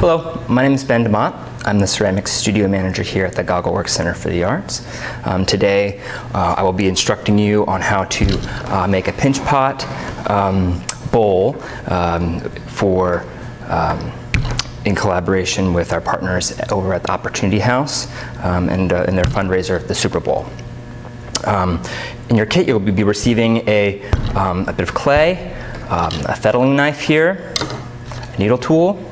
Hello, my name is Ben DeMott. I'm the Ceramics Studio Manager here at the Goggleworks Center for the Arts. Today I will be instructing you on how to make a pinch pot bowl in collaboration with our partners over at the Opportunity House and in their fundraiser, the Super Bowl. In your kit you'll be receiving a bit of clay, a fettling knife here, a needle tool,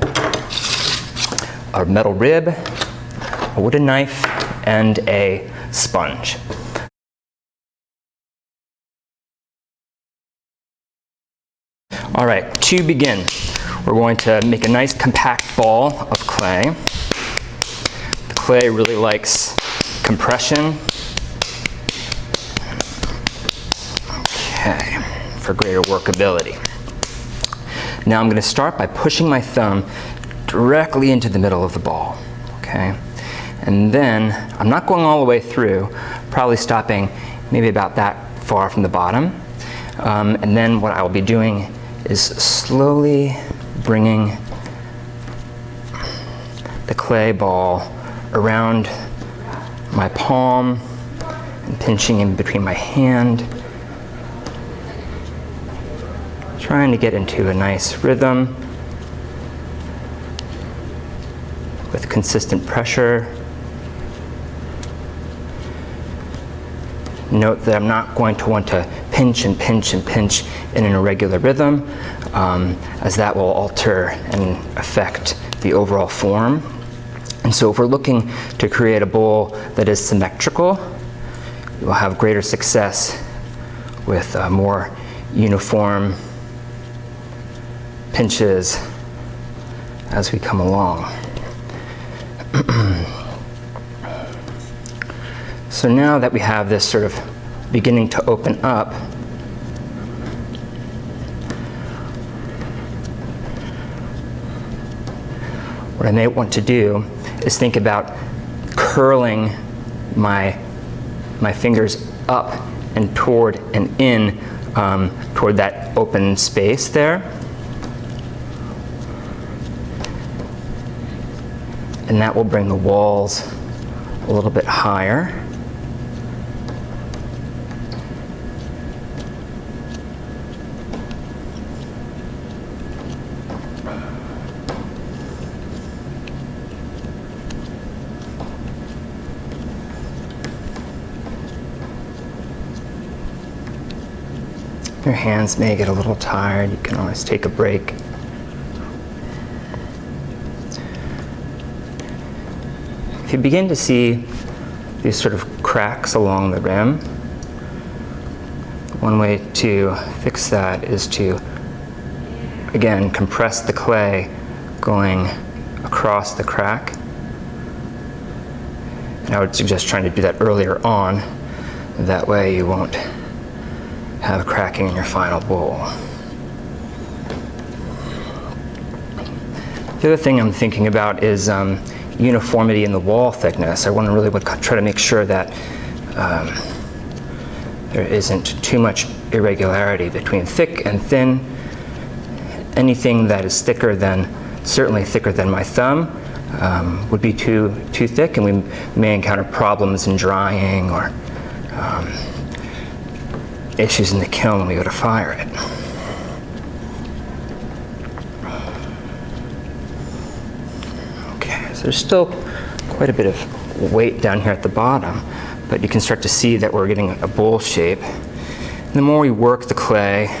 a metal rib, a wooden knife, and a sponge. All right, to begin, we're going to make a nice compact ball of clay. The clay really likes compression. Okay, for greater workability. Now I'm going to start by pushing my thumb directly into the middle of the ball, okay? And then, I'm not going all the way through, probably stopping maybe about that far from the bottom. And then what I will be doing is slowly bringing the clay ball around my palm and pinching in between my hand, trying to get into a nice rhythm with consistent pressure. Note that I'm not going to want to pinch and pinch and pinch in an irregular rhythm, as that will alter and affect the overall form. And so if we're looking to create a bowl that is symmetrical, we'll have greater success with more uniform pinches as we come along. So now that we have this sort of beginning to open up, what I may want to do is think about curling my fingers up and toward and in toward that open space there. And that will bring the walls a little bit higher. Your hands may get a little tired. You can always take a break. If you begin to see these sort of cracks along the rim, one way to fix that is to, again, compress the clay going across the crack. And I would suggest trying to do that earlier on. That way you won't have cracking in your final bowl. The other thing I'm thinking about is uniformity in the wall thickness. I want to really try to make sure that there isn't too much irregularity between thick and thin. Anything that is thicker than, certainly thicker than my thumb, would be too thick, and we may encounter problems in drying or issues in the kiln when we go to fire it. So there's still quite a bit of weight down here at the bottom, but you can start to see that we're getting a bowl shape. And the more we work the clay,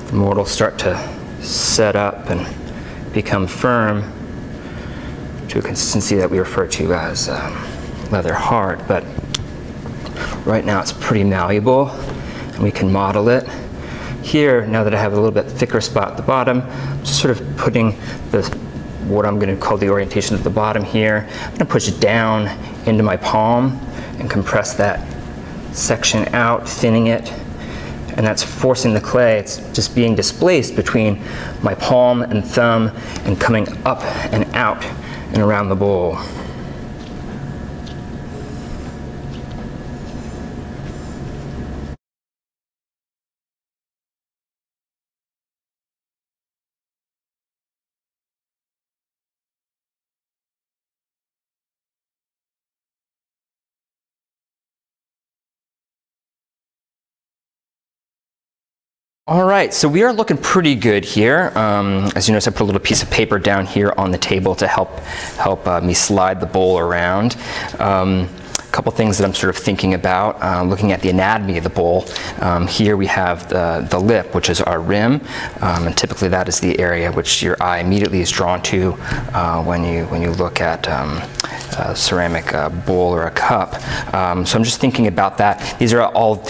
the more it'll start to set up and become firm to a consistency that we refer to as leather hard. But right now it's pretty malleable, and we can model it. Here, now that I have a little bit thicker spot at the bottom, I'm just sort of putting what I'm going to call the orientation at the bottom here. I'm going to push it down into my palm and compress that section out, thinning it. And that's forcing the clay. It's just being displaced between my palm and thumb and coming up and out and around the bowl. All right, so we are looking pretty good here. As you notice, I put a little piece of paper down here on the table to help me slide the bowl around. A couple things that I'm sort of thinking about, looking at the anatomy of the bowl. Here we have the lip, which is our rim, and typically that is the area which your eye immediately is drawn to when you look at a ceramic bowl or a cup. So I'm just thinking about that. These are all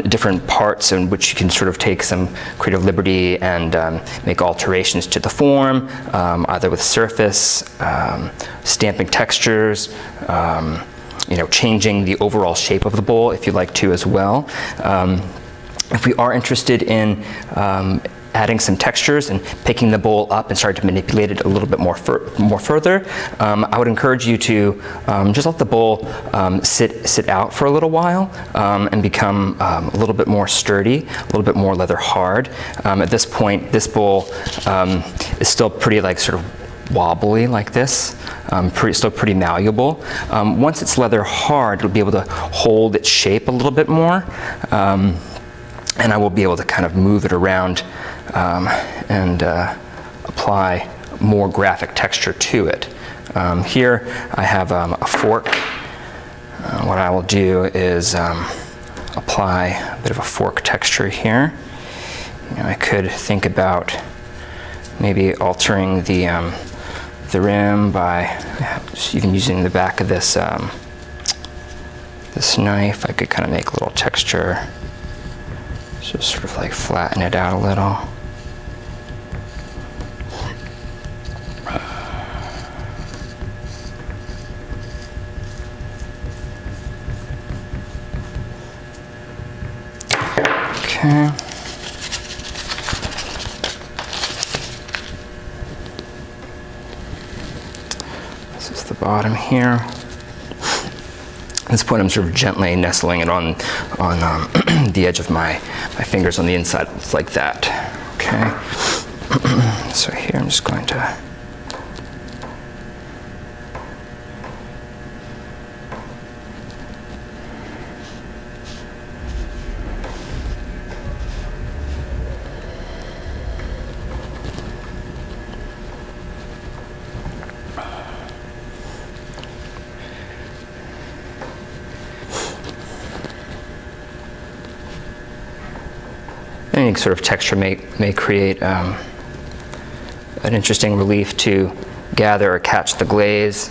different parts in which you can sort of take some creative liberty and make alterations to the form, either with surface, stamping textures, changing the overall shape of the bowl if you'd like to as well. If we are interested in adding some textures and picking the bowl up and start to manipulate it a little bit more further, I would encourage you to just let the bowl sit out for a little while and become a little bit more sturdy, a little bit more leather hard. At this point, this bowl is still pretty sort of wobbly like this, still pretty malleable. Once it's leather hard, it'll be able to hold its shape a little bit more, and I will be able to kind of move it around and apply more graphic texture to it. Here I have a fork. What I will do is apply a bit of a fork texture here. I could think about maybe altering the rim by just even using the back of this this knife. I could kind of make a little texture, so sort of flatten it out a little. Okay. The bottom here. At this point, I'm sort of gently nestling it on the edge of my fingers on the inside, like that. Okay. So here, I'm just going to any sort of texture may create an interesting relief to gather or catch the glaze.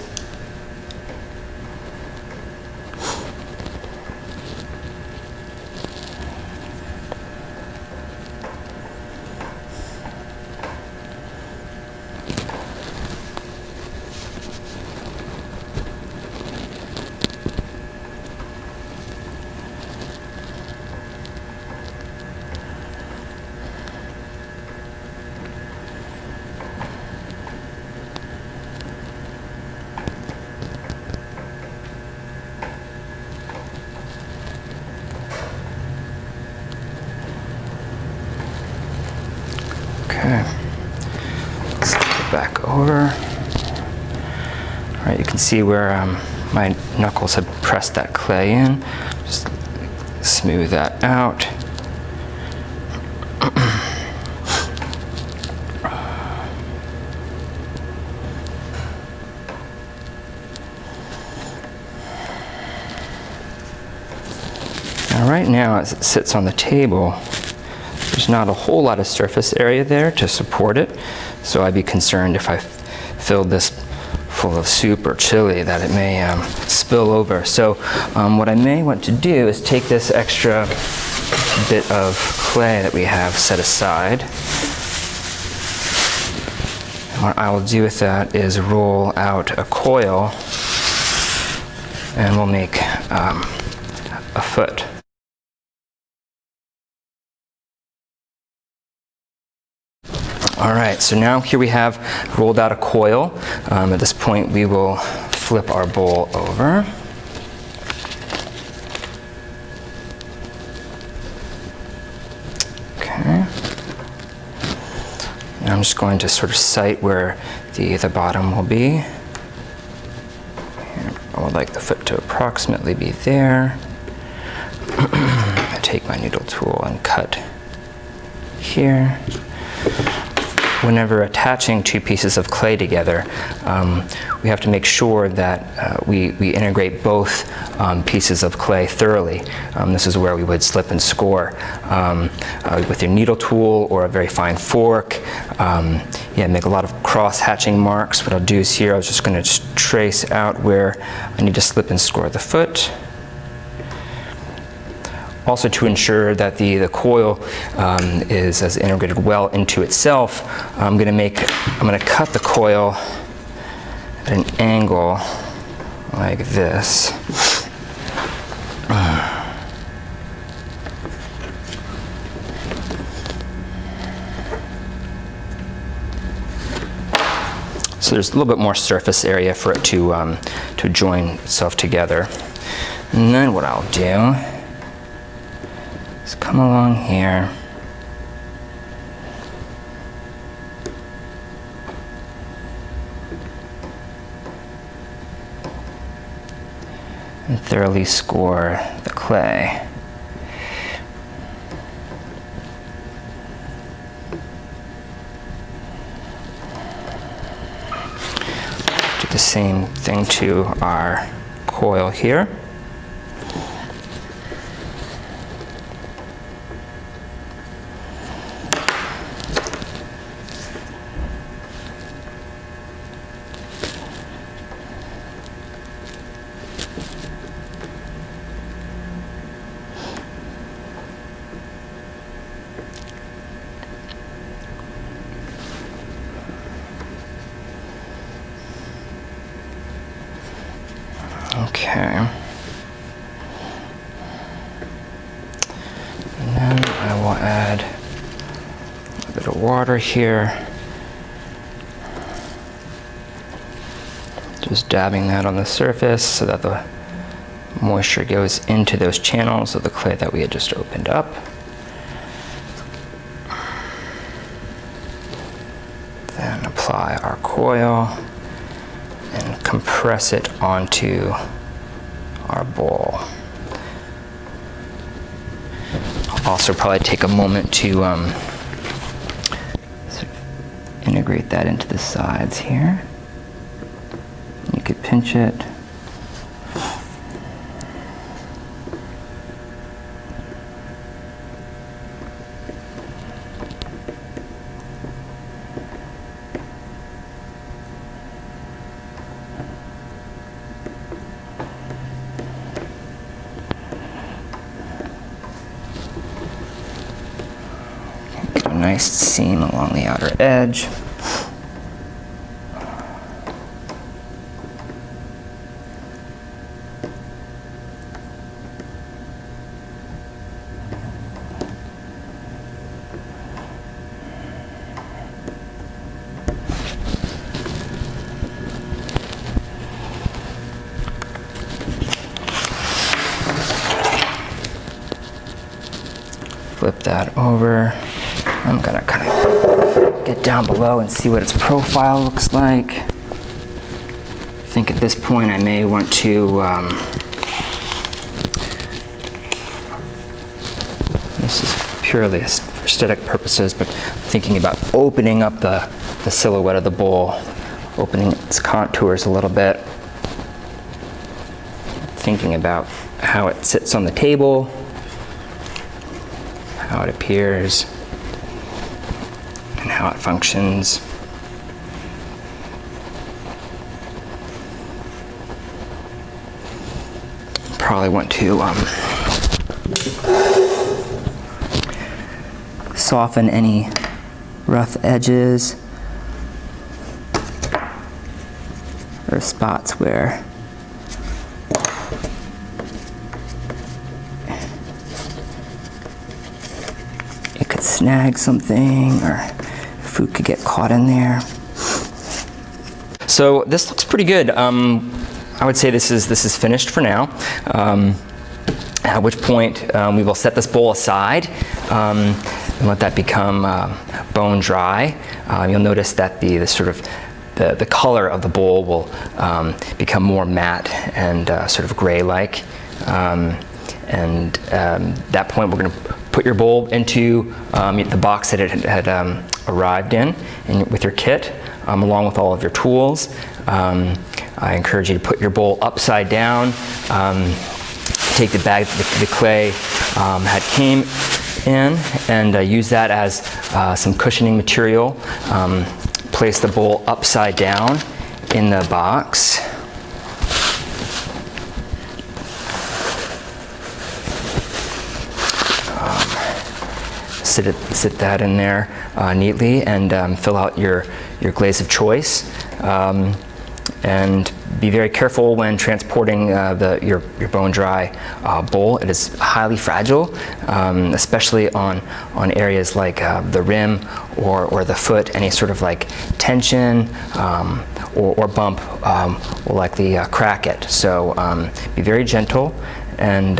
Okay, let's flip it back over. All right, you can see where my knuckles have pressed that clay in. Just smooth that out. Now, right now, as it sits on the table, there's not a whole lot of surface area there to support it, so I'd be concerned if I filled this full of soup or chili that it may spill over. So what I may want to do is take this extra bit of clay that we have set aside. And what I will do with that is roll out a coil, and we'll make a foot. All right, so now here we have rolled out a coil. At this point, we will flip our bowl over. Okay. Now I'm just going to sort of sight where the bottom will be. I would like the foot to approximately be there. I take my noodle tool and cut here. Whenever attaching two pieces of clay together, we have to make sure that we integrate both pieces of clay thoroughly. This is where we would slip and score with your needle tool or a very fine fork. Make a lot of cross-hatching marks. What I'll do is here, I was just going to trace out where I need to slip and score the foot. Also, to ensure that the coil is integrated well into itself, I'm going to cut the coil at an angle like this. So there's a little bit more surface area for it to join itself together. And then what I'll do, come along here. And thoroughly score the clay. Do the same thing to our coil here. Okay. And then I will add a bit of water here. Just dabbing that on the surface so that the moisture goes into those channels of the clay that we had just opened up. Then apply our coil and compress it onto our bowl. I'll also probably take a moment to sort of integrate that into the sides here. You could pinch it. Nice seam along the outer edge. Flip that over. I'm gonna kind of get down below and see what its profile looks like. I think at this point I may want to, this is purely for aesthetic purposes, but thinking about opening up the silhouette of the bowl, opening its contours a little bit, thinking about how it sits on the table, how it appears, and how it functions. Probably want to soften any rough edges or spots where it could snag something or food could get caught in there. So this looks pretty good. I would say this is finished for now. At which point we will set this bowl aside and let that become bone dry. You'll notice that the color of the bowl will become more matte and sort of gray-like. That point we're going to put your bowl into the box that it had arrived in and with your kit, along with all of your tools. I encourage you to put your bowl upside down. Take the bag that the clay had came in and use that as some cushioning material. Place the bowl upside down in the box. Sit that in there neatly and fill out your glaze of choice. And be very careful when transporting your bone dry bowl. It is highly fragile, especially on areas like the rim or the foot. Any sort of like tension or bump will likely crack it. So be very gentle, and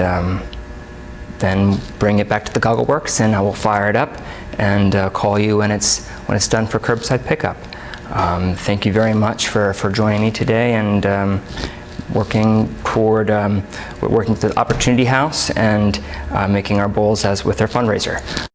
then bring it back to the Goggle Works, and I will fire it up and call you when it's done for curbside pickup. Thank you very much for joining me today and working toward the Opportunity House and making our bowls as with their fundraiser.